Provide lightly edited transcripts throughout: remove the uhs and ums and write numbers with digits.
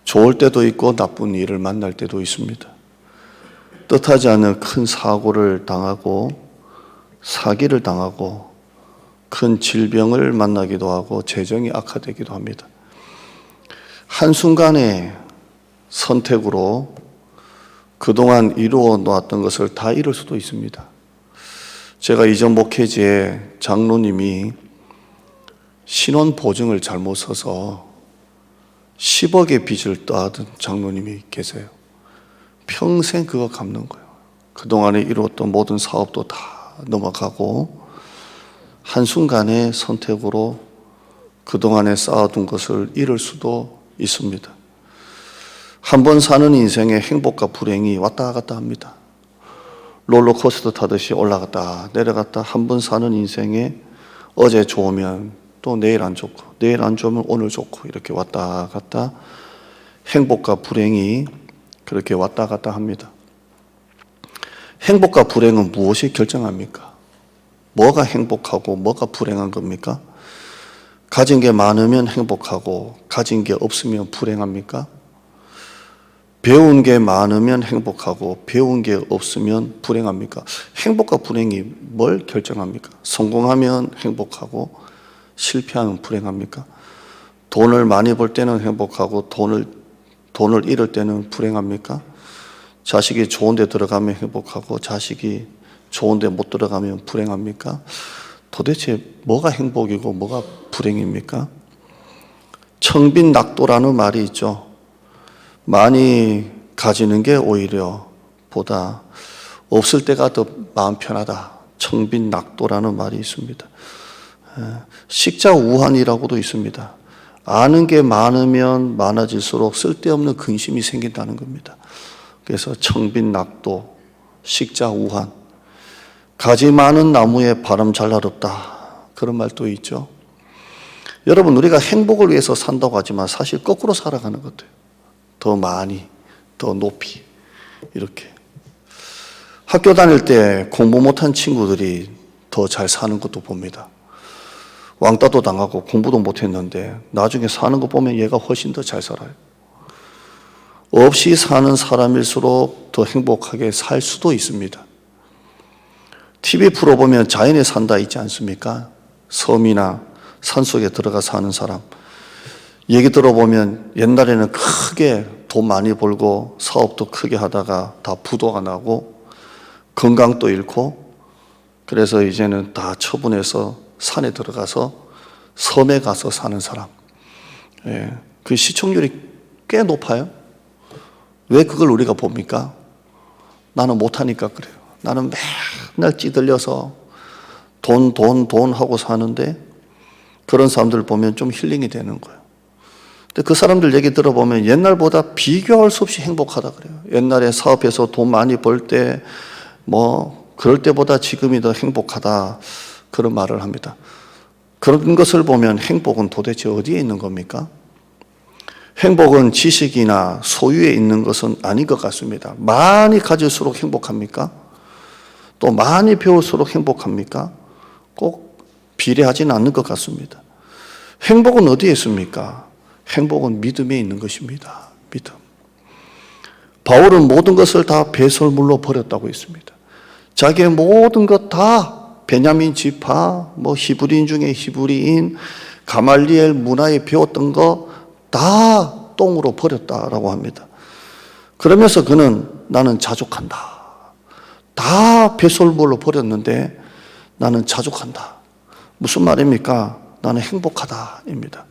좋을 때도 있고 나쁜 일을 만날 때도 있습니다. 뜻하지 않은 큰 사고를 당하고 사기를 당하고 큰 질병을 만나기도 하고 재정이 악화되기도 합니다. 한순간의 선택으로 그동안 이루어 놓았던 것을 다 잃을 수도 있습니다. 제가 이전 목회지에 장로님이 신원보증을 잘못 써서 10억의 빚을 떠안은 장로님이 계세요. 평생 그거 갚는 거예요. 그동안에 이루었던 모든 사업도 다 넘어가고 한순간의 선택으로 그동안에 쌓아둔 것을 잃을 수도 있습니다. 한 번 사는 인생의 행복과 불행이 왔다 갔다 합니다. 롤러코스터 타듯이 올라갔다 내려갔다 한 번 사는 인생에 어제 좋으면 또 내일 안 좋고 내일 안 좋으면 오늘 좋고 이렇게 왔다 갔다 행복과 불행이 그렇게 왔다 갔다 합니다. 행복과 불행은 무엇이 결정합니까? 뭐가 행복하고 뭐가 불행한 겁니까? 가진 게 많으면 행복하고 가진 게 없으면 불행합니까? 배운 게 많으면 행복하고 배운 게 없으면 불행합니까? 행복과 불행이 뭘 결정합니까? 성공하면 행복하고 실패하면 불행합니까? 돈을 많이 벌 때는 행복하고 돈을 잃을 때는 불행합니까? 자식이 좋은 데 들어가면 행복하고 자식이 좋은 데 못 들어가면 불행합니까? 도대체 뭐가 행복이고 뭐가 불행입니까? 청빈낙도라는 말이 있죠. 많이 가지는 게 오히려 보다 없을 때가 더 마음 편하다. 청빈낙도라는 말이 있습니다. 식자우환이라고도 있습니다. 아는 게 많으면 많아질수록 쓸데없는 근심이 생긴다는 겁니다. 그래서 청빈낙도, 식자우환. 가지 많은 나무에 바람 잘 날 없다. 그런 말도 있죠. 여러분, 우리가 행복을 위해서 산다고 하지만 사실 거꾸로 살아가는 것 같아요. 더 많이, 더 높이 이렇게. 학교 다닐 때 공부 못한 친구들이 더 잘 사는 것도 봅니다. 왕따도 당하고 공부도 못했는데 나중에 사는 거 보면 얘가 훨씬 더 잘 살아요. 없이 사는 사람일수록 더 행복하게 살 수도 있습니다. TV 프로 보면 자연에 산다 있지 않습니까? 섬이나 산속에 들어가 사는 사람. 얘기 들어보면 옛날에는 크게 돈 많이 벌고 사업도 크게 하다가 다 부도가 나고 건강도 잃고 그래서 이제는 다 처분해서 산에 들어가서 섬에 가서 사는 사람. 그 시청률이 꽤 높아요. 왜 그걸 우리가 봅니까? 나는 못하니까 그래요. 나는 맨날 찌들려서 돈 하고 사는데 그런 사람들 보면 좀 힐링이 되는 거예요. 근데 그 사람들 얘기 들어보면 옛날보다 비교할 수 없이 행복하다 그래요. 옛날에 사업해서 돈 많이 벌 때 그럴 때보다 지금이 더 행복하다 그런 말을 합니다. 그런 것을 보면 행복은 도대체 어디에 있는 겁니까? 행복은 지식이나 소유에 있는 것은 아닌 것 같습니다. 많이 가질수록 행복합니까? 또 많이 배울수록 행복합니까? 꼭 비례하지는 않는 것 같습니다. 행복은 어디에 있습니까? 행복은 믿음에 있는 것입니다. 믿음. 바울은 모든 것을 다 배설물로 버렸다고 했습니다. 자기의 모든 것 다 베냐민 지파, 히브리인 중에 히브리인, 가말리엘 문화에 배웠던 거 다 똥으로 버렸다라고 합니다. 그러면서 그는 나는 자족한다. 다 배설물로 버렸는데 나는 자족한다. 무슨 말입니까? 나는 행복하다입니다.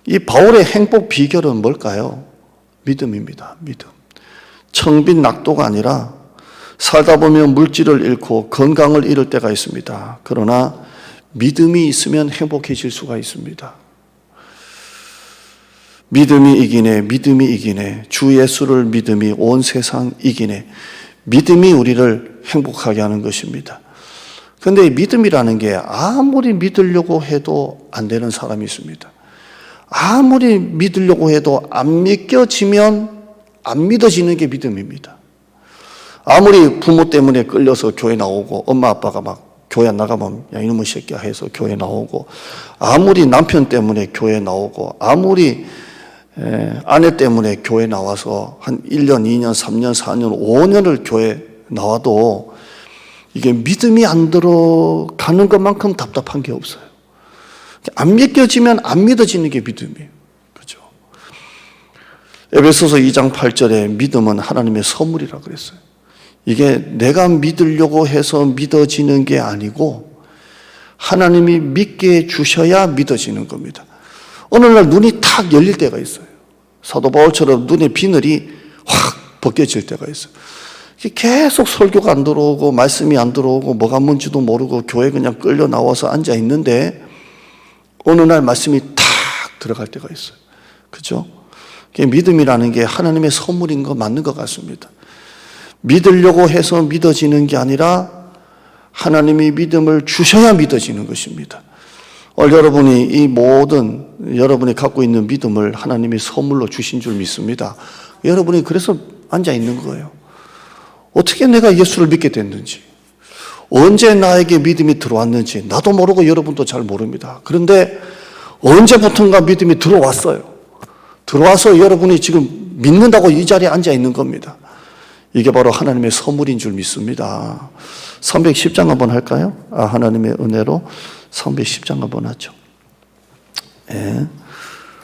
이 바울의 행복 비결은 뭘까요? 믿음입니다. 믿음. 청빈낙도가 아니라 살다 보면 물질을 잃고 건강을 잃을 때가 있습니다. 그러나 믿음이 있으면 행복해질 수가 있습니다. 믿음이 이기네, 믿음이 이기네. 주 예수를 믿음이 온 세상 이기네. 믿음이 우리를 행복하게 하는 것입니다. 그런데 이 믿음이라는 게 아무리 믿으려고 해도 안 되는 사람이 있습니다. 아무리 믿으려고 해도 안 믿겨지면 안 믿어지는 게 믿음입니다. 아무리 부모 때문에 끌려서 교회 나오고 엄마 아빠가 막 교회 나가면 야 이놈의 새끼야 해서 교회 나오고 아무리 남편 때문에 교회 나오고 아무리 아내 때문에 교회 나와서 한 1년, 2년, 3년, 4년, 5년을 교회 나와도 이게 믿음이 안 들어가는 것만큼 답답한 게 없어요. 안 믿겨지면 안 믿어지는 게 믿음이에요. 그렇죠? 에베소서 2장 8절에 믿음은 하나님의 선물이라고 그랬어요. 이게 내가 믿으려고 해서 믿어지는 게 아니고 하나님이 믿게 해주셔야 믿어지는 겁니다. 어느 날 눈이 탁 열릴 때가 있어요. 사도 바울처럼 눈의 비늘이 확 벗겨질 때가 있어요. 계속 설교가 안 들어오고 말씀이 안 들어오고 뭐가 뭔지도 모르고 교회 그냥 끌려 나와서 앉아 있는데 어느 날 말씀이 탁 들어갈 때가 있어요. 그죠? 믿음이라는 게 하나님의 선물인 거 맞는 것 같습니다. 믿으려고 해서 믿어지는 게 아니라 하나님이 믿음을 주셔야 믿어지는 것입니다. 여러분이 이 모든 여러분이 갖고 있는 믿음을 하나님이 선물로 주신 줄 믿습니다. 여러분이 그래서 앉아 있는 거예요. 어떻게 내가 예수를 믿게 됐는지, 언제 나에게 믿음이 들어왔는지 나도 모르고 여러분도 잘 모릅니다. 그런데 언제부턴가 믿음이 들어왔어요. 들어와서 여러분이 지금 믿는다고 이 자리에 앉아 있는 겁니다. 이게 바로 하나님의 선물인 줄 믿습니다. 310장 한번 할까요? 하나님의 은혜로 310장 한번 하죠. 예,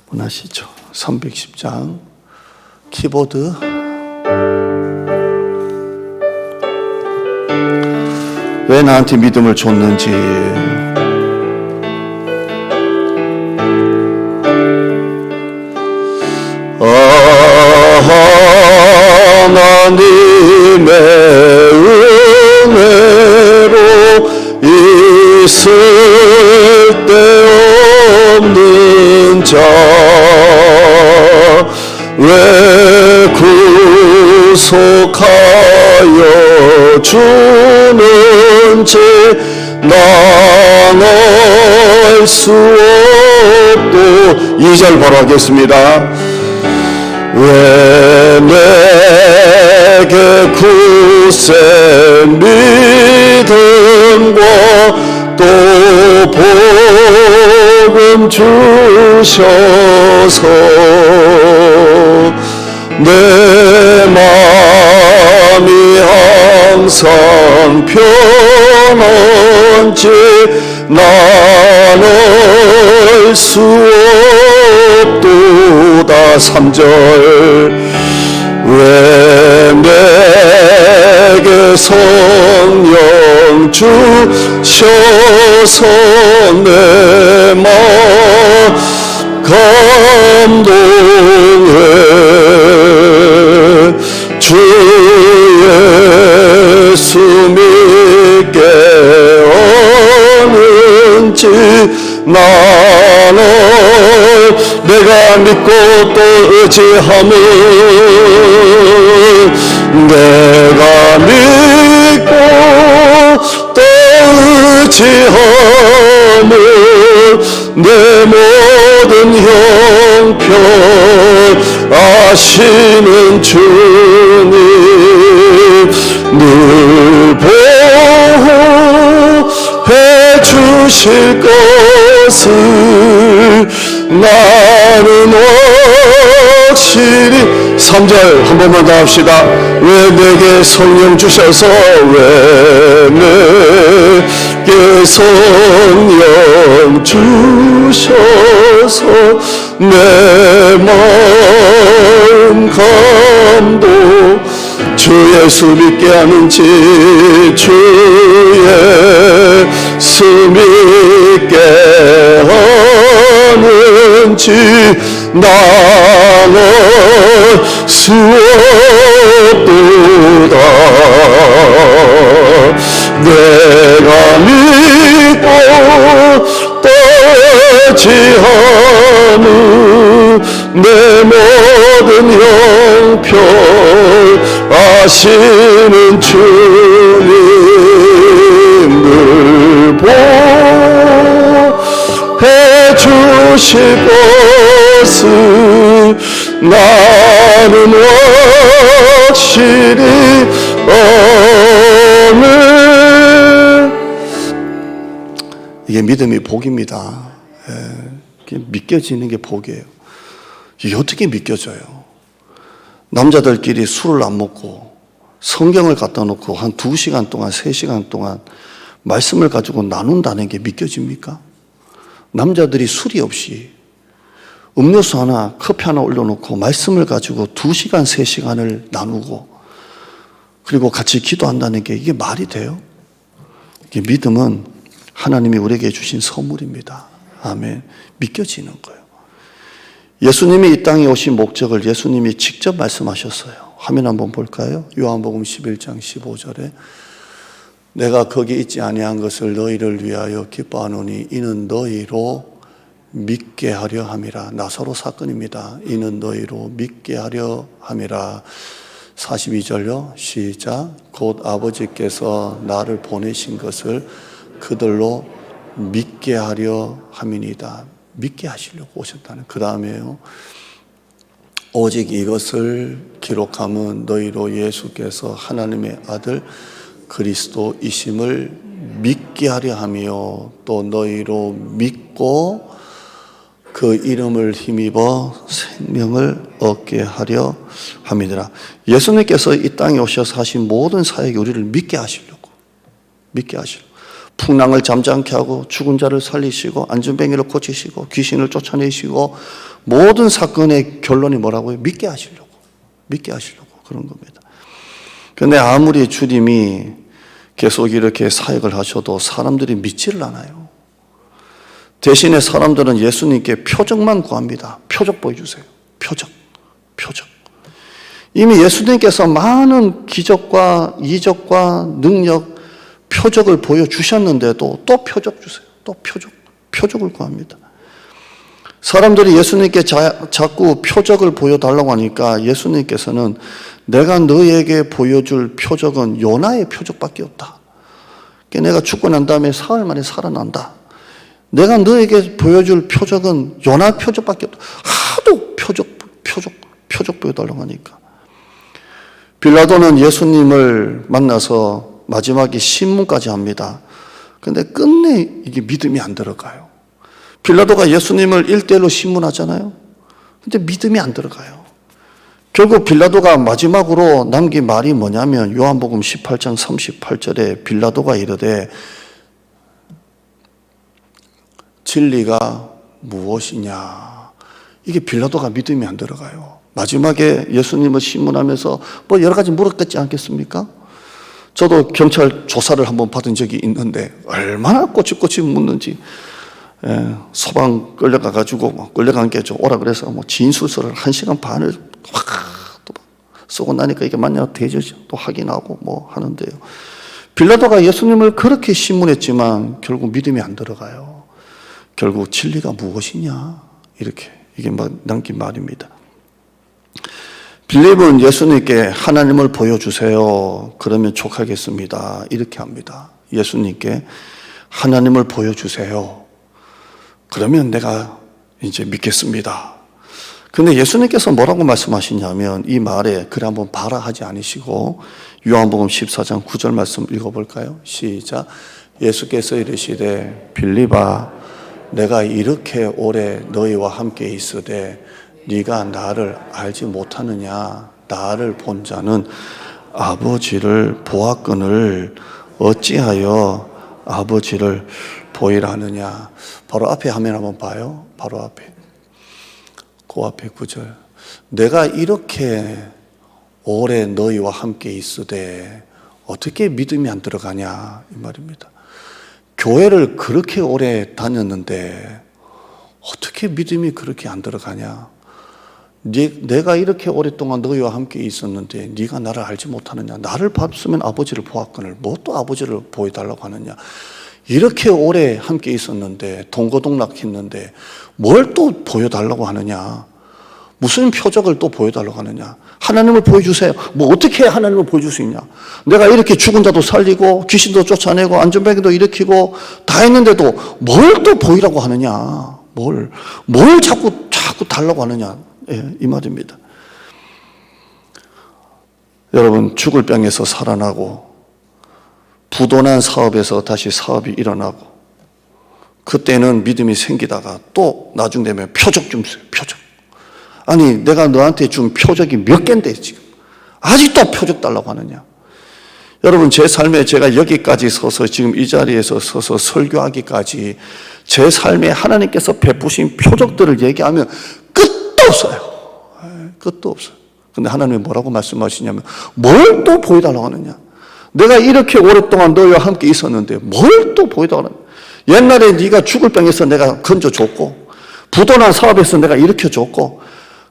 한번 하시죠. 310장 키보드. 왜 나한테 믿음을 줬는지. 하나님의 은혜로 있을 데 없는 자 왜 구속하여 주는지 난 알 수 없도. 2절 바로 하겠습니다. 왜 내게 굳센 믿음과 또 복음 주셔서 내 마음이 항상 편한지 난 알 수 없도다. 3절 왜 내게 성령 주셔서 내 마음 감동해 주 예수 믿게 하는지 나는 내가 믿고 또 의지함은 내가 믿고 또 의지함은 내 모든 형편 아시는 주님 늘 보호해 주실 것을 나는 확실히. 3절 한 번만 더 합시다. 왜 내게 성령 주셔서 왜 내게 성령 주셔서 내 마음 감동 주 예수 믿게 하는지 주 예수 믿게 하는지 나는 수 없도다. 내가 믿고 떠지하는 내 모든 형편 아시는 주님을 보호해 주실 것을 나는 확실히 아멘. 이게 믿음이 복입니다. 믿겨지는 게 복이에요. 이게 어떻게 믿겨져요? 남자들끼리 술을 안 먹고 성경을 갖다 놓고 한 2시간 동안 3시간 동안 말씀을 가지고 나눈다는 게 믿겨집니까? 남자들이 술이 없이 음료수 하나, 커피 하나 올려놓고 말씀을 가지고 2시간, 3시간을 나누고 그리고 같이 기도한다는 게 이게 말이 돼요? 이게 믿음은 하나님이 우리에게 주신 선물입니다. 아멘. 믿겨지는 거예요. 예수님이 이 땅에 오신 목적을 예수님이 직접 말씀하셨어요. 화면 한번 볼까요? 요한복음 11장 15절에 내가 거기 있지 아니한 것을 너희를 위하여 기뻐하노니 이는 너희로 믿게 하려 함이라. 나사로 사건입니다. 이는 너희로 믿게 하려 함이라. 42절요. 시작. 곧 아버지께서 나를 보내신 것을 그들로 믿게 하려 함이니이다. 믿게 하시려고 오셨다는. 그 다음에요. 오직 이것을 기록함은 너희로 예수께서 하나님의 아들 그리스도이심을 믿게 하려 하며 또 너희로 믿고 그 이름을 힘입어 생명을 얻게 하려 함이니라. 예수님께서 이 땅에 오셔서 하신 모든 사역이 우리를 믿게 하시려고. 풍랑을 잠잠케 하고 죽은 자를 살리시고 안전뱅이를 고치시고 귀신을 쫓아내시고 모든 사건의 결론이 뭐라고요? 믿게 하시려고 그런 겁니다. 그런데 아무리 주님이 계속 이렇게 사역을 하셔도 사람들이 믿지를 않아요. 대신에 사람들은 예수님께 표적만 구합니다. 표적 보여주세요. 표적. 이미 예수님께서 많은 기적과 이적과 능력, 표적을 보여주셨는데도 또 표적 주세요. 또 표적을 구합니다. 사람들이 예수님께 자꾸 표적을 보여달라고 하니까 예수님께서는 내가 너에게 보여줄 표적은 요나의 표적밖에 없다. 내가 죽고 난 다음에 사흘 만에 살아난다. 내가 너에게 보여줄 표적은 요나 표적밖에 없다. 하도 표적 보여달라고 하니까. 빌라도는 예수님을 만나서 마지막에 신문까지 합니다. 그런데 끝내 이게 믿음이 안 들어가요. 빌라도가 예수님을 1대1로 신문하잖아요. 근데 믿음이 안 들어가요. 결국 빌라도가 마지막으로 남긴 말이 뭐냐면 요한복음 18장 38절에 빌라도가 이르되 진리가 무엇이냐. 이게 빌라도가 믿음이 안 들어가요. 마지막에 예수님을 신문하면서 뭐 여러 가지 물었겠지 않겠습니까? 저도 경찰 조사를 한번 받은 적이 있는데 얼마나 꼬치꼬치 묻는지. 소방 끌려가가지고 끌려간 게 좀 오라 그래서 진술서를 1시간 반을 확 쓰고 나니까 이게 맞냐 대조죠. 또 확인하고 뭐 하는데요. 빌라도가 예수님을 그렇게 신문했지만 결국 믿음이 안 들어가요. 결국 진리가 무엇이냐 이렇게 이게 막 남긴 말입니다. 빌립은 예수님께 하나님을 보여주세요. 그러면 족하겠습니다. 이렇게 합니다. 예수님께 하나님을 보여주세요. 그러면 내가 이제 믿겠습니다. 근데 예수님께서 뭐라고 말씀하시냐면 이 말에 그래 한번 봐라 하지 않으시고 요한복음 14장 9절 말씀 읽어볼까요? 시작. 예수께서 이르시되 빌립아 내가 이렇게 오래 너희와 함께 있으되 네가 나를 알지 못하느냐. 나를 본 자는 아버지를 보았거늘 어찌하여 아버지를 보이라 하느냐. 바로 앞에 화면 한번 봐요. 바로 앞에. 그 앞에 9절. 내가 이렇게 오래 너희와 함께 있으되 어떻게 믿음이 안 들어가냐 이 말입니다. 교회를 그렇게 오래 다녔는데 어떻게 믿음이 그렇게 안 들어가냐. 내가 이렇게 오랫동안 너희와 함께 있었는데 네가 나를 알지 못하느냐. 나를 봤으면 아버지를 보았거늘 뭐 또 아버지를 보여달라고 하느냐. 이렇게 오래 함께 있었는데 동거동락했는데 뭘 또 보여달라고 하느냐. 무슨 표적을 또 보여달라고 하느냐. 하나님을 보여주세요. 뭐 어떻게 하나님을 보여줄 수 있냐. 내가 이렇게 죽은 자도 살리고 귀신도 쫓아내고 안전뱅이도 일으키고 다 했는데도 뭘 또 보이라고 하느냐. 뭘 자꾸 달라고 하느냐. 예, 이 말입니다. 여러분 죽을 병에서 살아나고 부도난 사업에서 다시 사업이 일어나고 그때는 믿음이 생기다가 또 나중 되면 표적 좀 주세요. 표적. 아니 내가 너한테 준 표적이 몇 개인데 지금 아직도 표적 달라고 하느냐. 여러분 제 삶에 제가 여기까지 서서 지금 이 자리에서 서서 설교하기까지 제 삶에 하나님께서 베푸신 표적들을 얘기하면 끝도 없어요. 끝도 없어요. 근데 하나님이 뭐라고 말씀하시냐면 뭘 또 보여달라고 하느냐. 내가 이렇게 오랫동안 너희와 함께 있었는데 뭘 또 보여달라고 하느냐. 옛날에 네가 죽을 병에서 내가 건져줬고 부도난 사업에서 내가 일으켜줬고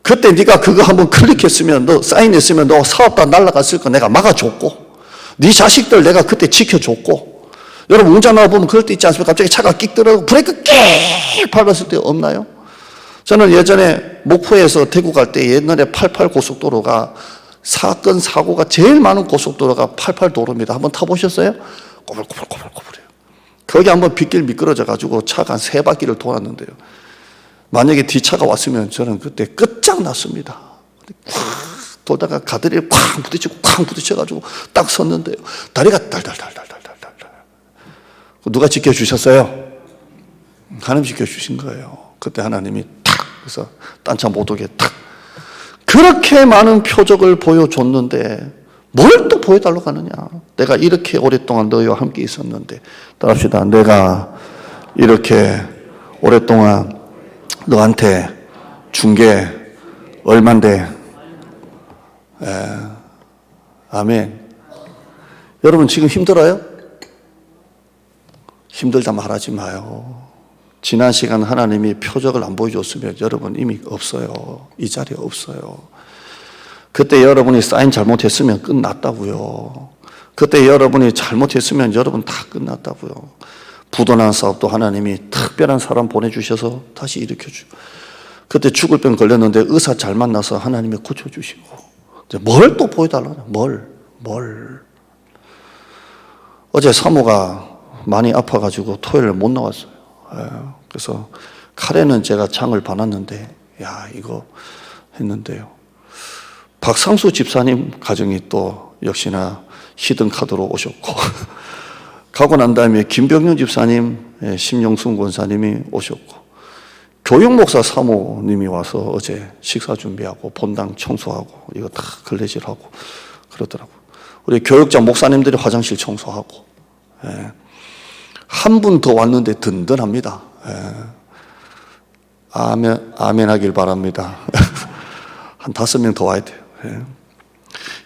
그때 네가 그거 한번 클릭했으면 너 사인했으면 너 사업 다 날아갔을 거 내가 막아줬고 네 자식들 내가 그때 지켜줬고 여러분 운전하다 보면 그럴 때 있지 않습니까? 갑자기 차가 끽 들어가고 브레이크 끽 밟았을 때 없나요? 저는 예전에 목포에서 대구 갈 때 옛날에 88 고속도로가 사건 사고가 제일 많은 고속도로가 88도로입니다. 한번 타보셨어요? 꼬불꼬불꼬불꼬불해요. 거기 한번 빗길 미끄러져 가지고 차가 한 3바퀴를 돌았는데요. 만약에 뒤차가 왔으면 저는 그때 끝장났습니다. 콱 돌다가 가드리에 콱 부딪히고 콱 부딪혀가지고 딱 섰는데요. 다리가 달달달달달달달. 누가 지켜주셨어요? 하나님 지켜주신 거예요. 그때 하나님이 탁 그래서 딴 차 못 오게 탁. 그렇게 많은 표적을 보여줬는데 뭘 또 보여달라고 하느냐. 내가 이렇게 오랫동안 너희와 함께 있었는데 따라합시다. 내가 이렇게 오랫동안 너한테 준 게 얼만데. 아멘. 여러분 지금 힘들어요? 힘들다 말하지 마요. 지난 시간 하나님이 표적을 안 보여줬으면 여러분 이미 없어요. 이 자리에 없어요. 그때 여러분이 사인 잘못했으면 끝났다고요. 그때 여러분이 잘못했으면 여러분 다 끝났다고요. 부도난 사업도 하나님이 특별한 사람 보내주셔서 다시 일으켜주고 그때 죽을 병 걸렸는데 의사 잘 만나서 하나님이 고쳐주시고 뭘 또 보여달라나? 뭘. 어제 사모가 많이 아파가지고 토요일에 못 나왔어요. 그래서 칼에는 제가 장을 봐놨는데 야 이거 했는데요. 박상수 집사님 가정이 또 역시나 히든카드로 오셨고 가고 난 다음에 김병윤 집사님, 심영순 권사님이 오셨고 교육 목사 사모님이 와서 어제 식사 준비하고 본당 청소하고 이거 다 걸레질하고 그러더라고요. 우리 교육자 목사님들이 화장실 청소하고 한 분 더 왔는데 든든합니다. 아멘 하길 바랍니다. 한 5명 더 와야 돼요.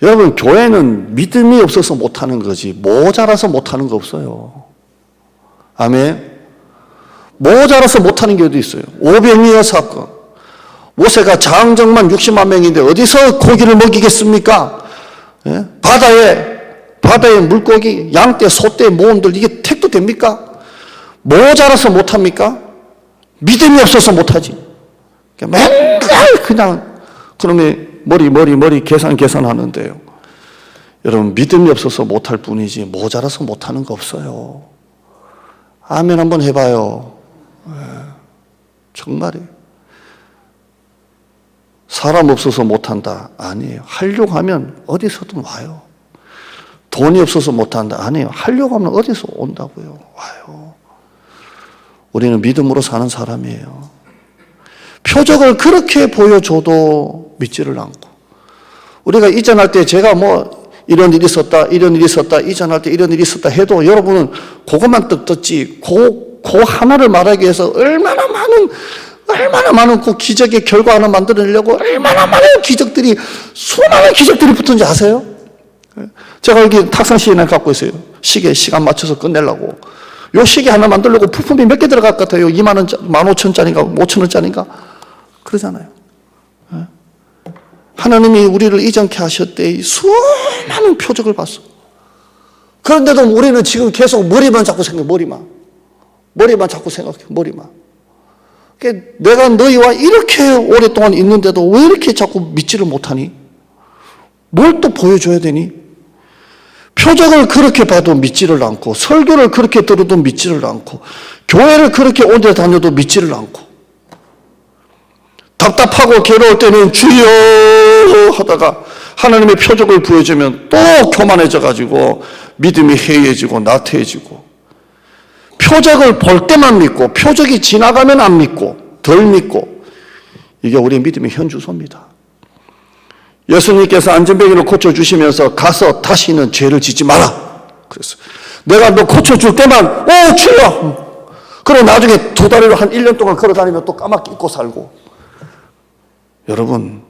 여러분 교회는 믿음이 없어서 못하는 거지 모자라서 못하는 거 없어요. 아멘. 모자라서 못하는 교회도 있어요. 오병이어 사건. 모세가 장정만 60만 명인데 어디서 고기를 먹이겠습니까? 바다에 물고기, 양떼, 소떼, 모험들 이게 택도 됩니까? 모자라서 못합니까? 믿음이 없어서 못하지. 맨날 그냥 그놈의 머리 계산하는데요. 여러분 믿음이 없어서 못할 뿐이지 모자라서 못하는 거 없어요. 아멘 한번 해봐요. 정말이에요. 사람 없어서 못한다? 아니에요. 하려고 하면 어디서든 와요. 돈이 없어서 못한다? 아니에요. 하려고 하면 어디서 온다고요. 와요. 우리는 믿음으로 사는 사람이에요. 표적을 그렇게 보여줘도 믿지를 않고 우리가 이전할 때 제가 이런 일이 있었다 이전할 때 이런 일이 있었다 해도 여러분은 그것만 듣지 그 하나를 말하기 위해서 얼마나 많은 그 기적의 결과 하나 만들어내려고 얼마나 많은 수많은 기적들이 붙은지 아세요? 제가 여기 탁상 시계 하나 갖고 있어요. 시간 맞춰서 끝내려고. 요 시계 하나 만들려고 부품이 몇 개 들어갈 것 같아요? 2만 원, 15,000원짜리인가 5,000원짜리인가? 그러잖아요. 하나님이 우리를 이전케 하셨대 수많은 표적을 봤어. 그런데도 우리는 지금 계속 머리만 자꾸 생각해. 머리만 자꾸 생각해. 머리만. 그러니까 내가 너희와 이렇게 오랫동안 있는데도 왜 이렇게 자꾸 믿지를 못하니? 뭘 또 보여줘야 되니? 표적을 그렇게 봐도 믿지를 않고 설교를 그렇게 들어도 믿지를 않고 교회를 그렇게 오래 다녀도 믿지를 않고 답답하고 괴로울 때는 주여 하다가 하나님의 표적을 보여주면 또 교만해져 가지고 믿음이 해이해지고 나태해지고 표적을 볼 때만 믿고 표적이 지나가면 안 믿고 덜 믿고 이게 우리의 믿음의 현주소입니다. 예수님께서 안전뱅이를 고쳐주시면서 가서 다시는 죄를 짓지 마라 그랬어요. 내가 너 고쳐줄 때만 주여! 그리고 나중에 두 다리로 한 1년 동안 걸어다니면 또 까맣게 잊고 살고. 여러분,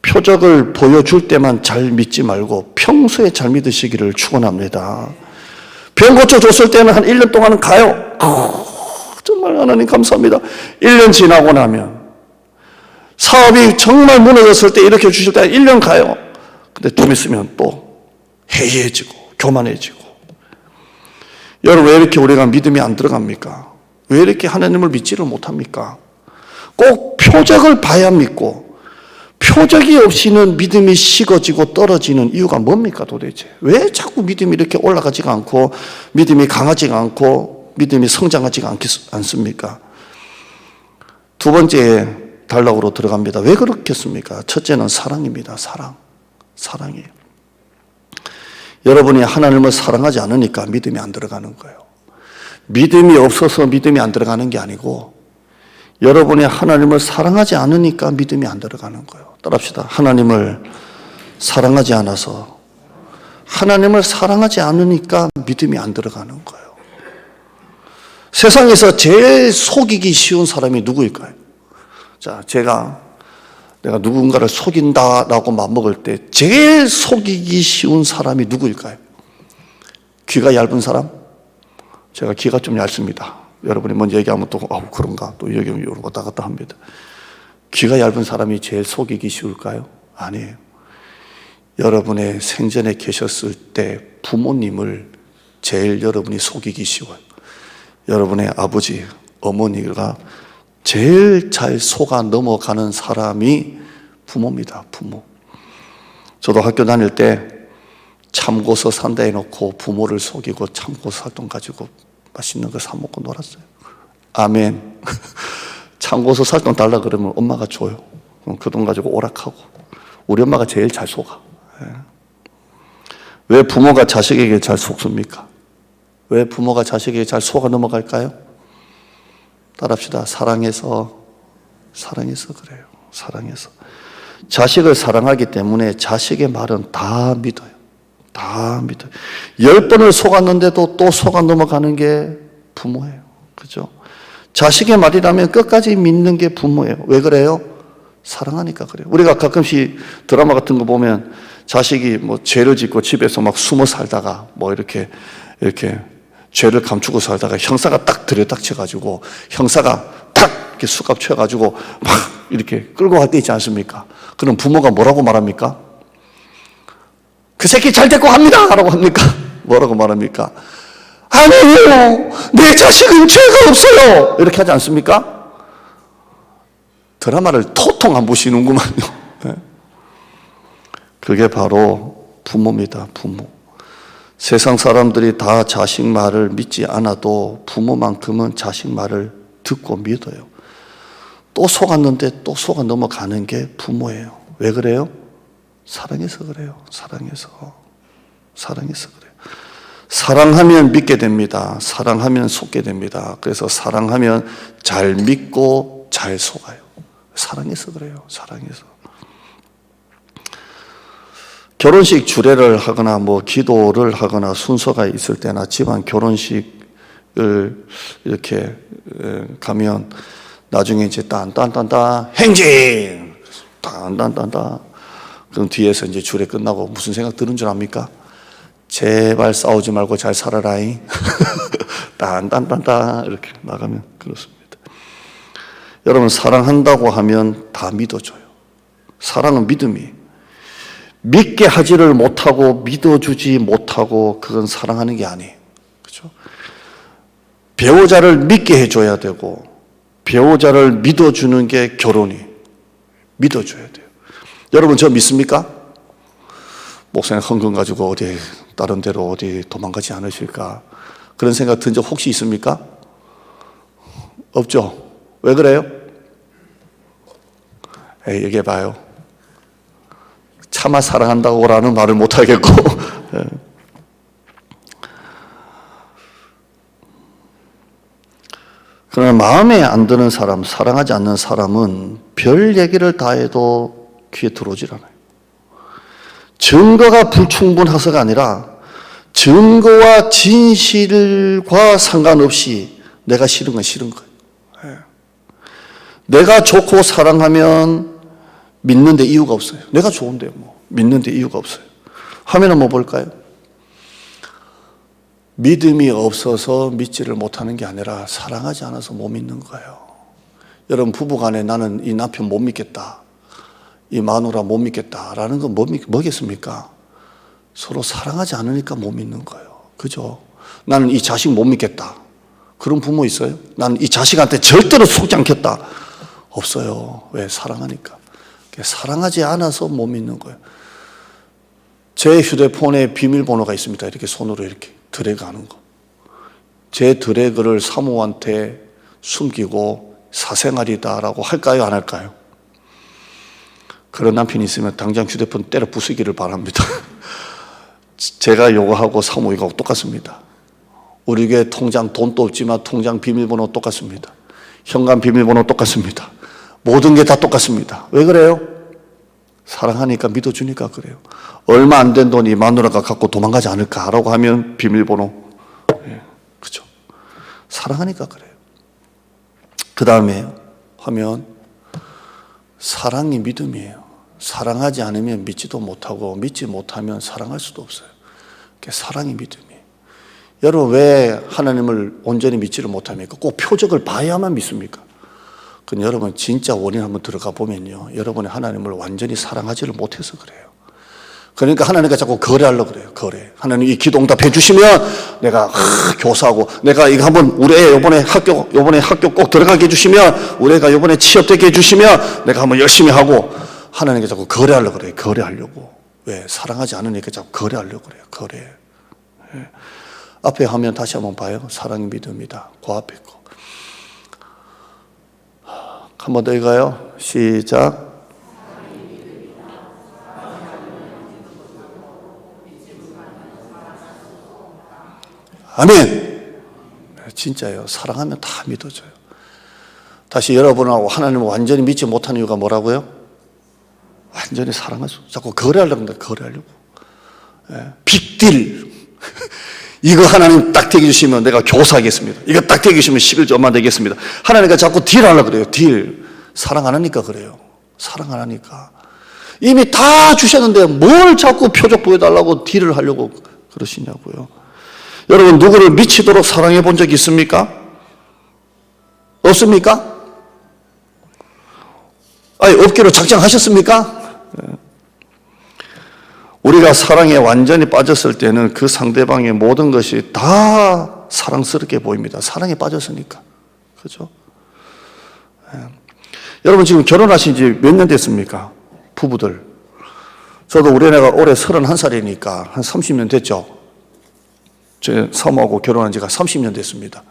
표적을 보여줄 때만 잘 믿지 말고 평소에 잘 믿으시기를 축원합니다. 병 고쳐줬을 때는 한 1년 동안은 가요. 정말 하나님 감사합니다. 1년 지나고 나면 사업이 정말 무너졌을 때 일으켜 주실 때 1년 가요. 근데 좀 있으면 또 해이해지고 교만해지고. 여러분, 왜 이렇게 우리가 믿음이 안 들어갑니까? 왜 이렇게 하나님을 믿지를 못합니까? 꼭 표적을 봐야 믿고 표적이 없이는 믿음이 식어지고 떨어지는 이유가 뭡니까 도대체? 왜 자꾸 믿음이 이렇게 올라가지가 않고 믿음이 강하지가 않고 믿음이 성장하지가 않습니까? 두 번째 단락으로 들어갑니다. 왜 그렇겠습니까? 첫째는 사랑입니다. 사랑이에요. 여러분이 하나님을 사랑하지 않으니까 믿음이 안 들어가는 거예요. 믿음이 없어서 믿음이 안 들어가는 게 아니고 여러분이 하나님을 사랑하지 않으니까 믿음이 안 들어가는 거예요. 따라합시다. 하나님을 사랑하지 않아서 하나님을 사랑하지 않으니까 믿음이 안 들어가는 거예요. 세상에서 제일 속이기 쉬운 사람이 누구일까요? 자, 내가 누군가를 속인다라고 마음먹을 때 제일 속이기 쉬운 사람이 누구일까요? 귀가 얇은 사람? 제가 귀가 좀 얇습니다. 여러분이 먼저 얘기하면 또 그런가 또 여기 왔다 갔다 합니다. 귀가 얇은 사람이 제일 속이기 쉬울까요? 아니에요. 여러분의 생전에 계셨을 때 부모님을 제일 여러분이 속이기 쉬워요. 여러분의 아버지, 어머니가 제일 잘 속아 넘어가는 사람이 부모입니다. 부모. 저도 학교 다닐 때 참고서 산다 해놓고 부모를 속이고 참고서 살돈 가지고 맛있는 거 사 먹고 놀았어요. 아멘. 참고서 살 돈 달라 그러면 엄마가 줘요. 그럼 그 돈 가지고 오락하고. 우리 엄마가 제일 잘 속아. 왜 부모가 자식에게 잘 속습니까? 왜 부모가 자식에게 잘 속아 넘어갈까요? 따라합시다. 사랑해서 그래요. 사랑해서. 자식을 사랑하기 때문에 자식의 말은 다 믿어요. 다 믿어요. 10번을 속았는데도 또 속아 넘어가는 게 부모예요. 그죠? 자식의 말이라면 끝까지 믿는 게 부모예요. 왜 그래요? 사랑하니까 그래요. 우리가 가끔씩 드라마 같은 거 보면 자식이 뭐 죄를 짓고 집에서 막 숨어 살다가 뭐 이렇게 죄를 감추고 살다가 형사가 딱 들여닥쳐가지고 형사가 딱 이렇게 수갑 쳐가지고 막 이렇게 끌고 갈 때 있지 않습니까? 그럼 부모가 뭐라고 말합니까? 그 새끼 잘 데리고 갑니다! 라고 합니까? 뭐라고 말합니까? 아니에요! 내 자식은 죄가 없어요! 이렇게 하지 않습니까? 드라마를 토통 안 보시는구만요. 그게 바로 부모입니다. 부모. 세상 사람들이 다 자식 말을 믿지 않아도 부모만큼은 자식 말을 듣고 믿어요. 또 속았는데 또 속아 넘어가는 게 부모예요. 왜 그래요? 사랑해서 그래요. 사랑해서 그래요. 사랑하면 믿게 됩니다. 사랑하면 속게 됩니다. 그래서 사랑하면 잘 믿고 잘 속아요. 사랑해서 그래요. 사랑해서. 결혼식 주례를 하거나 뭐 기도를 하거나 순서가 있을 때나 집안 결혼식을 이렇게 가면 나중에 이제 딴딴딴딴 행진! 딴딴딴딴. 그럼 뒤에서 이제 주례 끝나고 무슨 생각 드는 줄 압니까? 제발 싸우지 말고 잘 살아라잉. 딴딴딴딴 이렇게 나가면 그렇습니다. 여러분, 사랑한다고 하면 다 믿어줘요. 사랑은 믿음이. 믿게 하지를 못하고 믿어주지 못하고 그건 사랑하는 게 아니에요. 그렇죠? 배우자를 믿게 해줘야 되고 배우자를 믿어주는 게 결혼이. 믿어줘야 돼요. 여러분, 저 믿습니까? 목사님 헌금 가지고 어디 다른 데로 어디 도망가지 않으실까? 그런 생각 든 적 혹시 있습니까? 없죠? 왜 그래요? 얘기해봐요. 차마 사랑한다고라는 말을 못하겠고. 그러나 마음에 안 드는 사람, 사랑하지 않는 사람은 별 얘기를 다 해도 귀에 들어오질 않아요. 증거가 불충분해서가 아니라 증거와 진실과 상관없이 내가 싫은 건 싫은 거예요. 내가 좋고 사랑하면 믿는데 이유가 없어요. 내가 좋은데 뭐 믿는데 이유가 없어요. 화면 한번 볼까요? 믿음이 없어서 믿지를 못하는 게 아니라 사랑하지 않아서 못 믿는 거예요. 여러분 부부간에 나는 이 남편 못 믿겠다, 이 마누라 못 믿겠다라는 건 뭐겠습니까? 서로 사랑하지 않으니까 못 믿는 거예요. 그죠? 나는 이 자식 못 믿겠다. 그런 부모 있어요? 나는 이 자식한테 절대로 속지 않겠다. 없어요. 왜? 사랑하니까. 사랑하지 않아서 못 믿는 거예요. 제 휴대폰에 비밀번호가 있습니다. 이렇게 손으로 이렇게 드래그 하는 거. 제 드래그를 사모한테 숨기고 사생활이다라고 할까요? 안 할까요? 그런 남편이 있으면 당장 휴대폰 때려 부수기를 바랍니다. 제가 요거하고 사모 이거하고 똑같습니다. 우리 교회 통장 돈도 없지만 통장 비밀번호 똑같습니다. 현관 비밀번호 똑같습니다. 모든 게 다 똑같습니다. 왜 그래요? 사랑하니까 믿어주니까 그래요. 얼마 안 된 돈이 마누라가 갖고 도망가지 않을까라고 하면 비밀번호. 그죠? 사랑하니까 그래요. 그 다음에 화면, 사랑이 믿음이에요. 사랑하지 않으면 믿지도 못하고 믿지 못하면 사랑할 수도 없어요. 사랑이 믿음이에요. 여러분 왜 하나님을 온전히 믿지를 못합니까? 꼭 표적을 봐야만 믿습니까? 그럼 여러분 진짜 원인 한번 들어가 보면요, 여러분이 하나님을 완전히 사랑하지를 못해서 그래요. 그러니까 하나님과 자꾸 거래하려고 그래요. 거래. 하나님 이 기도 응답해 주시면 내가 교사하고, 내가 이거 한번 우리 애 요번에 학교 꼭 들어가게 해주시면, 우리 애가 요번에 취업되게 해주시면 내가 한번 열심히 하고, 하나님께 자꾸 거래하려고 그래요. 거래하려고. 왜? 사랑하지 않으니까 자꾸 거래하려고 그래요. 거래. 앞에 화면 다시 한번 봐요. 사랑이 믿음이다. 그 앞에 거. 한 번 더 읽어요. 시작. 아멘. 진짜예요. 사랑하면 다 믿어져요. 다시 여러분하고 하나님을 완전히 믿지 못하는 이유가 뭐라고요? 완전히 사랑해서 자꾸 거래하려고 합니다. 거래하려고. 빅딜. 이거 하나님 딱 되게 주시면 내가 교사하겠습니다. 이거 딱 되게 주시면 11조 엄마 되겠습니다. 하나님과 자꾸 딜하려고 그래요. 딜. 사랑 안 하니까 그래요. 사랑 안 하니까. 이미 다 주셨는데 뭘 자꾸 표적 보여달라고 딜을 하려고 그러시냐고요. 여러분 누구를 미치도록 사랑해 본 적이 있습니까? 없습니까? 아니 없기로 작정하셨습니까? 우리가 사랑에 완전히 빠졌을 때는 그 상대방의 모든 것이 다 사랑스럽게 보입니다. 사랑에 빠졌으니까. 그죠? 여러분 지금 결혼하신 지 몇 년 됐습니까? 부부들. 저도 우리 애가 올해 31살이니까 한 30년 됐죠? 제 사모하고 결혼한 지가 30년 됐습니다.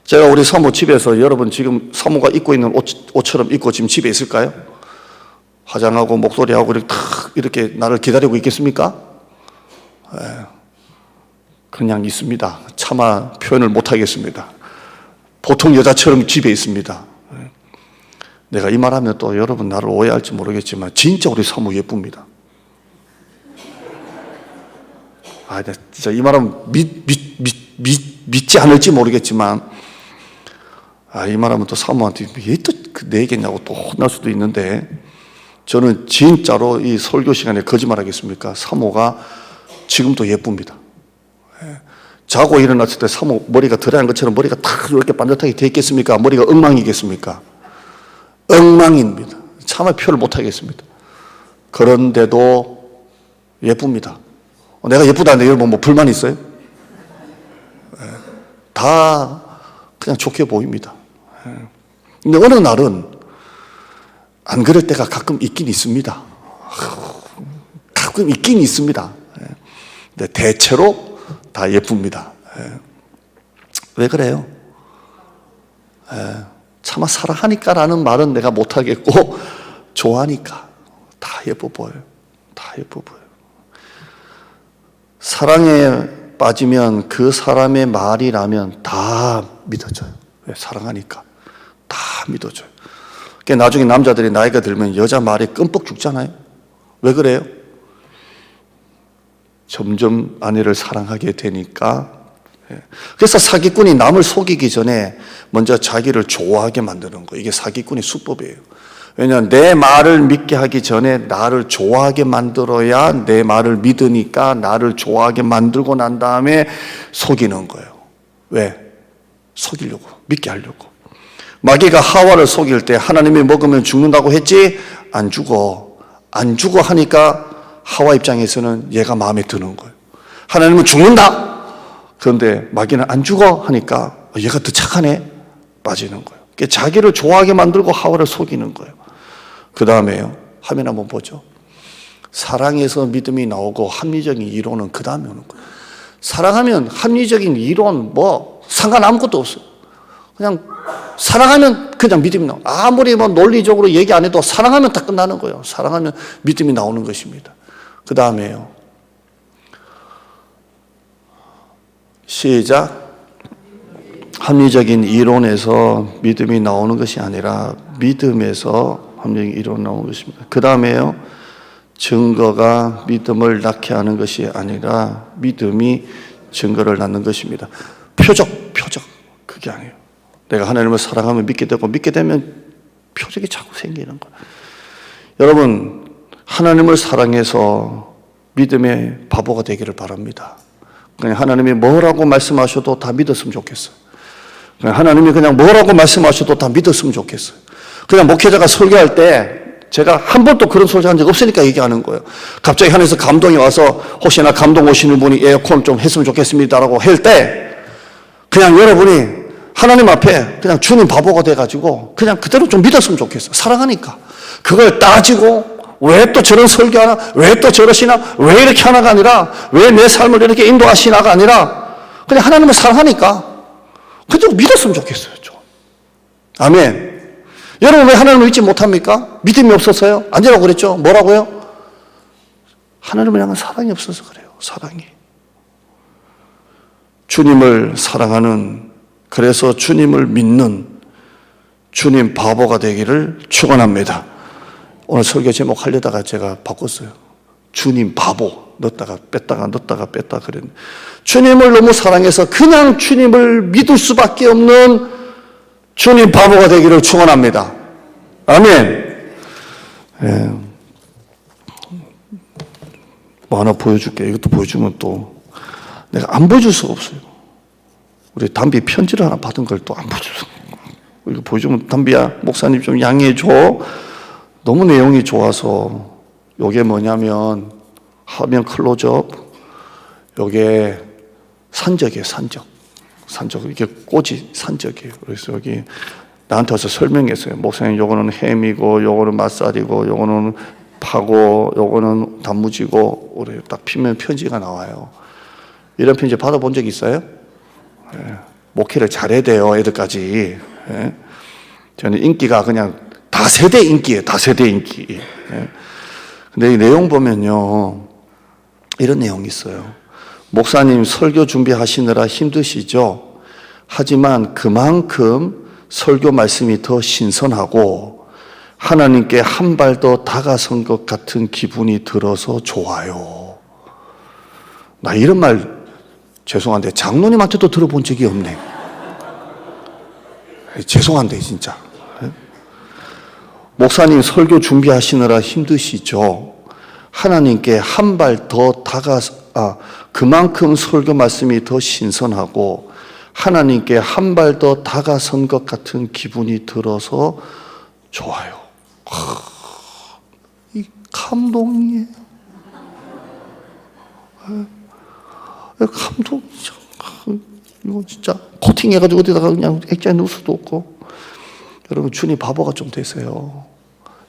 제가 우리 사모 집에서, 여러분 지금 사모가 입고 있는 옷처럼 입고 지금 집에 있을까요? 화장하고 목소리하고 이렇게 나를 기다리고 있겠습니까? 그냥 있습니다. 차마 표현을 못하겠습니다. 보통 여자처럼 집에 있습니다. 내가 이 말하면 또 여러분 나를 오해할지 모르겠지만 진짜 우리 사모 예쁩니다. 진짜 이 말하면 믿지 않을지 모르겠지만, 이 말하면 또 사모한테 왜 또 내 얘기냐고 또 혼날 수도 있는데, 저는 진짜로 이 설교 시간에 거짓말 하겠습니까? 사모가 지금도 예쁩니다. 자고 일어났을 때 사모 머리가 드라이한 것처럼 머리가 탁 이렇게 반듯하게 돼 있겠습니까? 머리가 엉망이겠습니까? 엉망입니다. 차마 표현을 못 하겠습니다. 그런데도 예쁩니다. 내가 예쁘다는데 여러분 뭐 불만 있어요? 다 그냥 좋게 보입니다. 근데 어느 날은 안 그럴 때가 가끔 있긴 있습니다. 가끔 있긴 있습니다. 근데 대체로 다 예쁩니다. 왜 그래요? 차마 사랑하니까라는 말은 내가 못하겠고, 좋아하니까 다 예뻐 보여요. 다 예뻐 보여요. 사랑에 빠지면 그 사람의 말이라면 다 믿어져요. 왜? 사랑하니까. 다 믿어줘요. 그러니까 나중에 남자들이 나이가 들면 여자 말에 끔뻑 죽잖아요. 왜 그래요? 점점 아내를 사랑하게 되니까. 그래서 사기꾼이 남을 속이기 전에 먼저 자기를 좋아하게 만드는 거예요. 이게 사기꾼의 수법이에요. 왜냐하면 내 말을 믿게 하기 전에 나를 좋아하게 만들어야 내 말을 믿으니까 나를 좋아하게 만들고 난 다음에 속이는 거예요. 왜? 속이려고, 믿게 하려고. 마귀가 하와를 속일 때 하나님이 먹으면 죽는다고 했지? 안 죽어. 안 죽어 하니까 하와 입장에서는 얘가 마음에 드는 거예요. 하나님은 죽는다! 그런데 마귀는 안 죽어 하니까 얘가 더 착하네? 빠지는 거예요. 그러니까 자기를 좋아하게 만들고 하와를 속이는 거예요. 그 다음에요. 화면 한번 보죠. 사랑에서 믿음이 나오고 합리적인 이론은 그 다음에 오는 거예요. 사랑하면 합리적인 이론 상관 아무것도 없어요. 그냥 사랑하면 그냥 믿음이 나와요. 아무리 논리적으로 얘기 안 해도 사랑하면 다 끝나는 거예요. 사랑하면 믿음이 나오는 것입니다. 그 다음에요. 시작. 합리적인 이론에서 믿음이 나오는 것이 아니라 믿음에서 합리적인 이론이 나오는 것입니다. 그 다음에요. 증거가 믿음을 낳게 하는 것이 아니라 믿음이 증거를 낳는 것입니다. 표적. 그게 아니에요. 내가 하나님을 사랑하면 믿게 되고 믿게 되면 표적이 자꾸 생기는 거예요. 여러분, 하나님을 사랑해서 믿음의 바보가 되기를 바랍니다. 그냥 하나님이 뭐라고 말씀하셔도 다 믿었으면 좋겠어요. 그냥 하나님이 그냥 뭐라고 말씀하셔도 다 믿었으면 좋겠어요. 그냥 목회자가 설교할 때 제가 한 번도 그런 소리 한 적 없으니까 얘기하는 거예요. 갑자기 하늘에서 감동이 와서 혹시나 감동 오시는 분이 에어컨 좀 했으면 좋겠습니다라고 할 때 그냥 여러분이 하나님 앞에 그냥 주님 바보가 돼가지고 그냥 그대로 좀 믿었으면 좋겠어요. 사랑하니까. 그걸 따지고 왜 또 저런 설교하나? 왜 또 저러시나? 왜 이렇게 하나가 아니라 왜 내 삶을 이렇게 인도하시나가 아니라 그냥 하나님을 사랑하니까 그대로 믿었으면 좋겠어요. 좀. 아멘. 여러분 왜 하나님을 믿지 못합니까? 믿음이 없어서요? 아니라고 그랬죠? 뭐라고요? 하나님을 향한 사랑이 없어서 그래요. 사랑이. 주님을 사랑하는, 그래서 주님을 믿는 주님 바보가 되기를 축원합니다. 오늘 설교 제목 하려다가 제가 바꿨어요. 주님 바보. 넣었다가 뺐다 그랬는데 주님을 너무 사랑해서 그냥 주님을 믿을 수밖에 없는 주님 바보가 되기를 축원합니다. 아멘. 예. 뭐 하나 보여줄게. 이것도 보여주면 또 내가 안 보여줄 수가 없어요. 우리 담비 편지를 하나 받은 걸 또 안 보여줄 수가 없어요. 이거 보여주면 담비야 목사님 좀 양해해줘. 너무 내용이 좋아서. 요게 뭐냐면 화면 클로즈업. 요게 산적이에요. 산적. 이게 꽃이 산적이에요. 그래서 여기 나한테 와서 설명했어요. 목사님 요거는 햄이고 요거는 맛살이고 요거는 파고 요거는 단무지고 우리 딱 피면 편지가 나와요. 이런 편지 받아본 적 있어요? 예. 목회를 잘해야 돼요. 애들까지. 예. 저는 인기가 그냥 다세대 인기예요. 다세대 인기. 예. 근데 이 내용 보면요. 이런 내용이 있어요. 목사님 설교 준비하시느라 힘드시죠? 하지만 그만큼 설교 말씀이 더 신선하고 하나님께 한 발 더 다가선 것 같은 기분이 들어서 좋아요. 나 이런 말 죄송한데 장로님한테도 들어본 적이 없네. 죄송한데 진짜. 목사님 설교 준비하시느라 힘드시죠? 하나님께 한 발 더 그만큼 설교 말씀이 더 신선하고 하나님께 한 발 더 다가선 것 같은 기분이 들어서 좋아요. 이 감동이에요. 감동. 이거 진짜 코팅해가지고 어디다가 그냥 액자에 넣을 수도 없고. 여러분 주님 바보가 좀 되세요.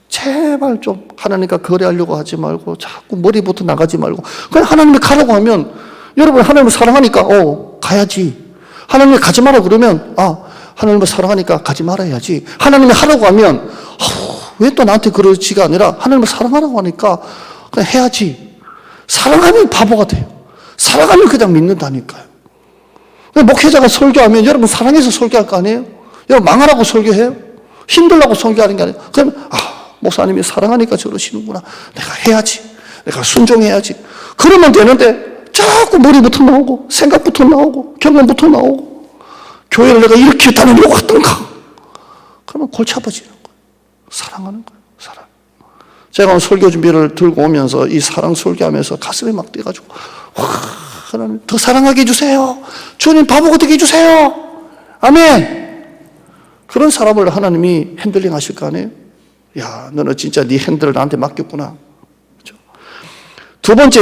제발 좀 하나님과 거래하려고 하지 말고 자꾸 머리부터 나가지 말고 그냥 하나님이 가라고 하면 여러분 하나님을 사랑하니까 가야지. 하나님이 가지 마라 그러면 하나님을 사랑하니까 가지 말아야지. 하나님이 하라고 하면 왜 또 나한테 그러지가 아니라 하나님을 사랑하라고 하니까 그냥 해야지. 사랑하면 바보가 돼요. 사랑하면 그냥 믿는다니까요. 목회자가 설교하면 여러분 사랑해서 설교할 거 아니에요? 여러분, 망하라고 설교해요? 힘들라고 설교하는 게 아니라, 그러면, 목사님이 사랑하니까 저러시는구나. 내가 해야지. 내가 순종해야지. 그러면 되는데, 자꾸 머리부터 나오고, 생각부터 나오고, 경험부터 나오고, 교회를 내가 이렇게 다니려고 했던가. 그러면 골치 아파지는 거예요. 사랑하는 거예요. 사랑. 제가 오늘 설교 준비를 들고 오면서 이 사랑 설교하면서 가슴이 막 뛰어가지고, 하나님 더 사랑하게 해주세요. 주님 바보가 되게 해주세요. 아멘. 그런 사람을 하나님이 핸들링 하실 거 아니에요? 야, 너는 진짜 네 핸들을 나한테 맡겼구나. 그렇죠? 두 번째,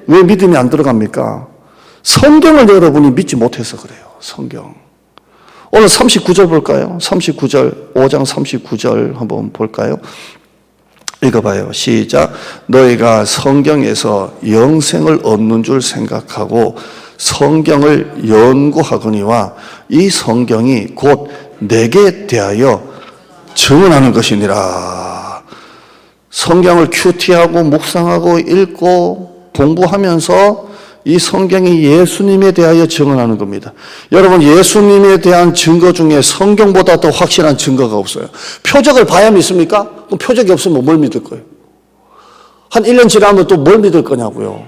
왜 믿음이 안 들어갑니까? 성경을 여러분이 믿지 못해서 그래요. 성경. 오늘 39절 볼까요? 39절, 5장 39절 한번 볼까요? 읽어봐요. 시작. 너희가 성경에서 영생을 얻는 줄 생각하고 성경을 연구하거니와 이 성경이 곧 내게 대하여 증언하는 것이니라. 성경을 큐티하고 묵상하고 읽고 공부하면서 이 성경이 예수님에 대하여 증언하는 겁니다. 여러분, 예수님에 대한 증거 중에 성경보다 더 확실한 증거가 없어요. 표적을 봐야 믿습니까? 그럼 표적이 없으면 뭘 믿을 거예요? 한 1년 지나면 또 뭘 믿을 거냐고요.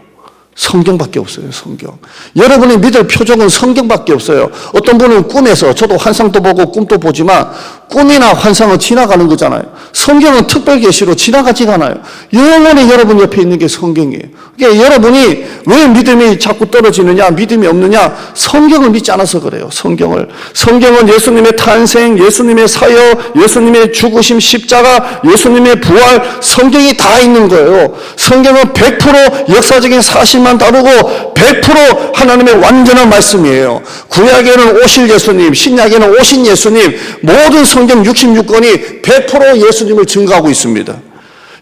성경밖에 없어요. 성경. 여러분이 믿을 표적은 성경밖에 없어요. 어떤 분은 꿈에서, 저도 환상도 보고 꿈도 보지만 꿈이나 환상은 지나가는 거잖아요. 성경은 특별 계시로 지나가지가 않아요. 영원히 여러분 옆에 있는 게 성경이에요. 그러니까 여러분이 왜 믿음이 자꾸 떨어지느냐, 믿음이 없느냐, 성경을 믿지 않아서 그래요. 성경은 예수님의 탄생, 예수님의 사역, 예수님의 죽으심, 십자가, 예수님의 부활, 성경이 다 있는 거예요. 성경은 100% 역사적인 사실만 다루고 100% 하나님의 완전한 말씀이에요. 구약에는 오실 예수님, 신약에는 오신 예수님, 모든 성경 66권이 100% 예수님을 증거하고 있습니다.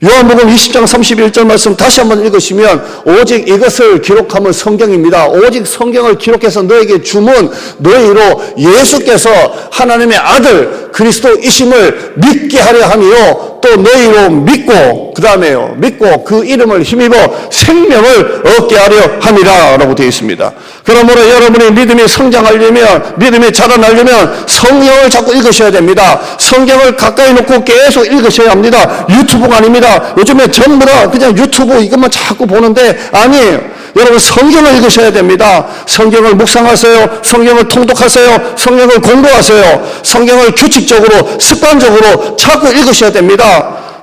요한복음 20장 31절 말씀 다시 한번 읽으시면 오직 이것을 기록하면 성경입니다. 오직 성경을 기록해서 너에게 주면 너희로 예수께서 하나님의 아들 그리스도이심을 믿게 하려 하며 또 너희로 믿고 그 다음에요. 믿고 그 이름을 힘입어 생명을 얻게 하려 함이라 라고 되어 있습니다. 그러므로 여러분이 믿음이 성장하려면 믿음이 자라나려면 성경을 자꾸 읽으셔야 됩니다. 성경을 가까이 놓고 계속 읽으셔야 합니다. 유튜브가 아닙니다. 요즘에 전부 다 그냥 유튜브 이것만 자꾸 보는데 아니에요. 여러분 성경을 읽으셔야 됩니다. 성경을 묵상하세요. 성경을 통독하세요. 성경을 공부하세요. 성경을 규칙적으로 습관적으로 자꾸 읽으셔야 됩니다.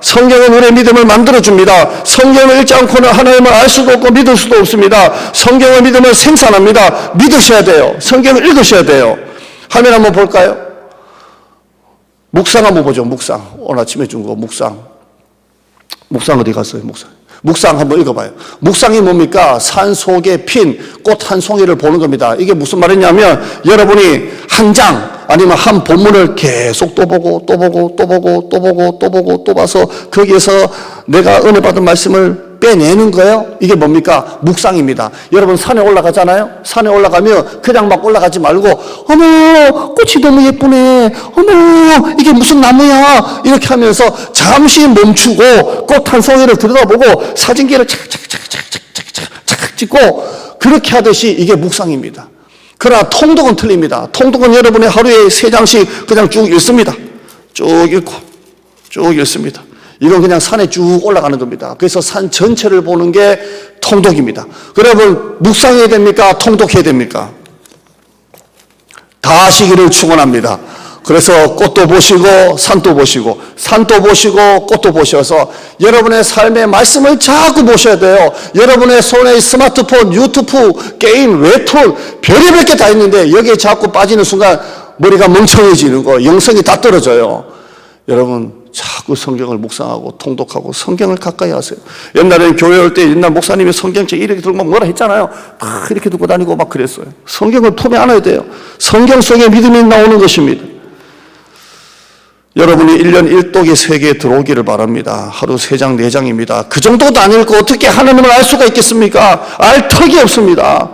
성경은 우리의 믿음을 만들어줍니다. 성경을 읽지 않고는 하나님을 알 수도 없고 믿을 수도 없습니다. 성경을 믿음을 생산합니다. 믿으셔야 돼요. 성경을 읽으셔야 돼요. 화면 한번 볼까요? 묵상 한번 보죠. 묵상. 오늘 아침에 준 거 묵상. 묵상 어디 갔어요? 묵상 한번 읽어봐요. 묵상이 뭡니까? 산 속에 핀 꽃 한 송이를 보는 겁니다. 이게 무슨 말이냐면 여러분이 한 장 아니면 한 본문을 계속 또 보고 또 봐서 거기에서 내가 은혜 받은 말씀을 빼내는 거예요. 이게 뭡니까? 묵상입니다. 여러분 산에 올라가잖아요. 산에 올라가면 그냥 막 올라가지 말고 어머 꽃이 너무 예쁘네. 어머 이게 무슨 나무야. 이렇게 하면서 잠시 멈추고 꽃 한 송이를 들여다보고 사진기를 착착착착착착착 찍고 그렇게 하듯이 이게 묵상입니다. 그러나 통독은 틀립니다. 통독은 여러분이 하루에 3장씩 그냥 쭉 읽습니다. 쭉 읽습니다. 이건 그냥 산에 쭉 올라가는 겁니다. 그래서 산 전체를 보는 게 통독입니다. 여러분 묵상해야 됩니까? 통독해야 됩니까? 다 하시기를 축원합니다. 그래서 꽃도 보시고 산도 보시고 꽃도 보셔서 여러분의 삶의 말씀을 자꾸 보셔야 돼요. 여러분의 손에 스마트폰, 유튜브, 게임, 웹툰 별의별 게 다 있는데 여기에 자꾸 빠지는 순간 머리가 멍청해지는 거, 영성이 다 떨어져요. 여러분 자꾸 성경을 묵상하고 통독하고 성경을 가까이 하세요. 옛날에는 교회 올 때 옛날 목사님이 성경책 이렇게 들고 뭐라 했잖아요. 막 이렇게 들고 다니고 막 그랬어요. 성경을 품에 안아야 돼요. 성경 속에 믿음이 나오는 것입니다. 여러분이 1년 1독에 3개 들어오기를 바랍니다. 하루 3장, 4장입니다. 그 정도도 안 읽고 어떻게 하나님을 알 수가 있겠습니까? 알 턱이 없습니다.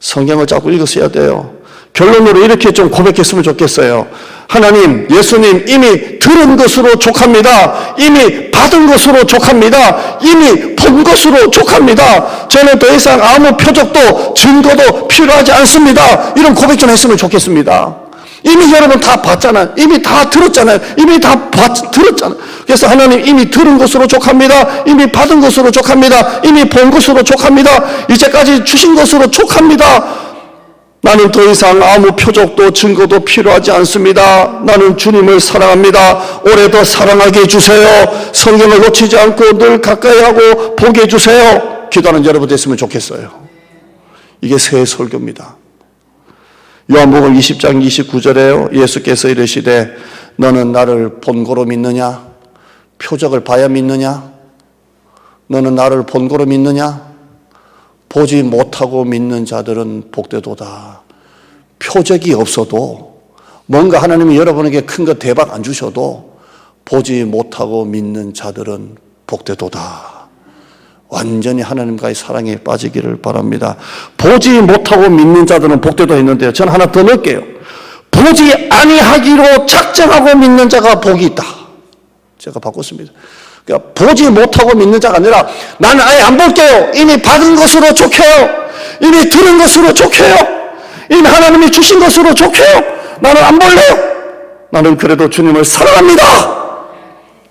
성경을 자꾸 읽으셔야 돼요. 결론으로 이렇게 좀 고백했으면 좋겠어요. 하나님, 예수님 이미 들은 것으로 족합니다. 이미 받은 것으로 족합니다. 이미 본 것으로 족합니다. 저는 더 이상 아무 표적도 증거도 필요하지 않습니다. 이런 고백 좀 했으면 좋겠습니다. 이미 여러분 다 봤잖아요. 이미 다 들었잖아요. 이미 다 들었잖아요. 그래서 하나님 이미 들은 것으로 족합니다. 이미 받은 것으로 족합니다. 이미 본 것으로 족합니다. 이제까지 주신 것으로 족합니다. 나는 더 이상 아무 표적도 증거도 필요하지 않습니다. 나는 주님을 사랑합니다. 올해 더 사랑하게 해주세요. 성경을 놓치지 않고 늘 가까이 하고 보게 해주세요. 기도하는 여러분 됐으면 좋겠어요. 이게 새 설교입니다. 요한복음 20장 29절에요. 예수께서 이르시되 너는 나를 본고로 믿느냐? 표적을 봐야 믿느냐? 너는 나를 본고로 믿느냐? 보지 못하고 믿는 자들은 복되도다. 표적이 없어도 뭔가 하나님이 여러분에게 큰 거 대박 안 주셔도 보지 못하고 믿는 자들은 복되도다. 완전히 하나님과의 사랑에 빠지기를 바랍니다. 보지 못하고 믿는 자들은 복되도 했는데요. 저는 하나 더 넣을게요. 보지 아니하기로 작정하고 믿는 자가 복이 있다. 제가 바꿨습니다. 그러니까 보지 못하고 믿는 자가 아니라 나는 아예 안 볼게요. 이미 받은 것으로 족해요. 이미 들은 것으로 족해요. 이미 하나님이 주신 것으로 족해요. 나는 안 볼래요. 나는 그래도 주님을 사랑합니다.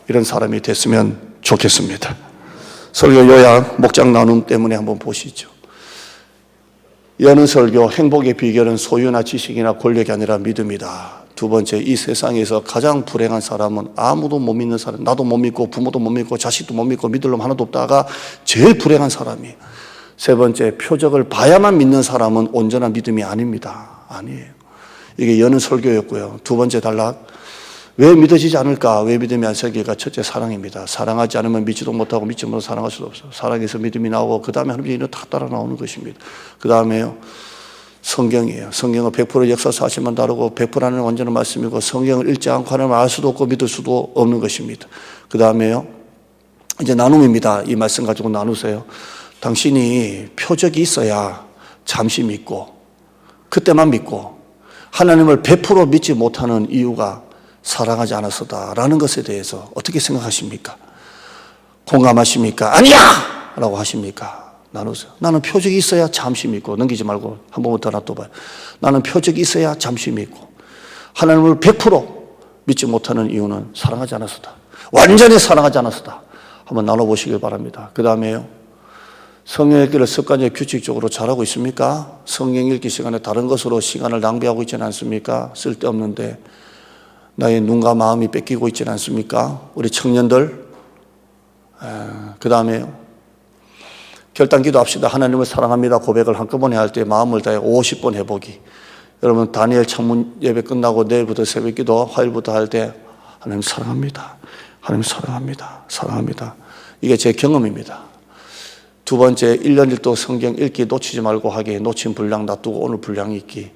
이런 사람이 됐으면 좋겠습니다. 설교 요약, 목장 나눔 때문에 한번 보시죠. 여는 설교, 행복의 비결은 소유나 지식이나 권력이 아니라 믿음이다. 두 번째, 이 세상에서 가장 불행한 사람은 아무도 못 믿는 사람, 나도 못 믿고 부모도 못 믿고 자식도 못 믿고 믿을 놈 하나도 없다가 제일 불행한 사람이에요. 세 번째, 표적을 봐야만 믿는 사람은 온전한 믿음이 아닙니다. 아니에요. 이게 여는 설교였고요. 두 번째 단락, 왜 믿어지지 않을까? 왜 믿음이 안 생길까? 첫째, 사랑입니다. 사랑하지 않으면 믿지도 못하고 믿지 못하고 사랑할 수도 없어요. 사랑해서 믿음이 나오고 그 다음에 하나님의 일은 다 따라 나오는 것입니다. 그 다음에요, 성경이에요. 성경은 100% 역사 사실만 다루고 100%는 완전한 말씀이고 성경을 읽지 않고 하나님을 알 수도 없고 믿을 수도 없는 것입니다. 그 다음에요, 이제 나눔입니다. 이 말씀 가지고 나누세요. 당신이 표적이 있어야 잠시 믿고 그때만 믿고 하나님을 100% 믿지 못하는 이유가 사랑하지 않았었다라는 것에 대해서 어떻게 생각하십니까? 공감하십니까? 아니야! 라고 하십니까? 나누세요. 나는 표적이 있어야 잠시 믿고, 넘기지 말고 한 번만 더 놔둬봐요. 나는 표적이 있어야 잠시 믿고 하나님을 100% 믿지 못하는 이유는 사랑하지 않았었다. 완전히 사랑하지 않았었다. 한번 나눠보시길 바랍니다. 그 다음에요, 성경 읽기를 습관적으로 규칙적으로 잘하고 있습니까? 성경 읽기 시간에 다른 것으로 시간을 낭비하고 있지는 않습니까? 쓸데없는데 나의 눈과 마음이 뺏기고 있지는 않습니까? 우리 청년들, 그 다음에요, 결단기도 합시다. 하나님을 사랑합니다 고백을 한꺼번에 할 때 마음을 다해 50번 해보기. 여러분 다니엘 창문 예배 끝나고 내일부터 새벽기도 화요일부터 할 때 하나님 사랑합니다. 하나님 사랑합니다. 사랑합니다. 이게 제 경험입니다. 두 번째, 1년 1도 성경 읽기 놓치지 말고 하기. 놓친 분량 놔두고 오늘 분량 읽기.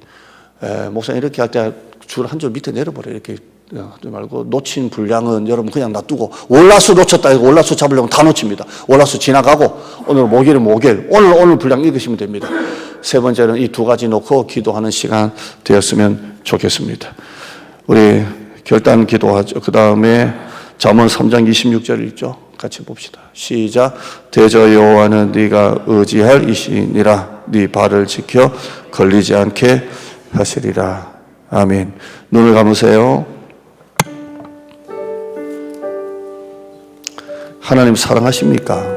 목사님 이렇게 할 때 줄 한 줄 밑에 내려버려요. 이렇게 하지 말고 놓친 분량은 여러분 그냥 놔두고 월화수 놓쳤다 이거 월화수 잡으려면 다 놓칩니다. 월화수 지나가고 오늘 목요일은 목요일 오늘 분량 읽으시면 됩니다. 세 번째는 이 두 가지 놓고 기도하는 시간 되었으면 좋겠습니다. 우리 결단 기도하죠. 그 다음에 잠언 3장 26절 읽죠. 같이 봅시다. 시작. 대저 여호와는 네가 의지할 이시니라. 네 발을 지켜 걸리지 않게 하시리라. 아멘. 눈을 감으세요. 하나님 사랑하십니까?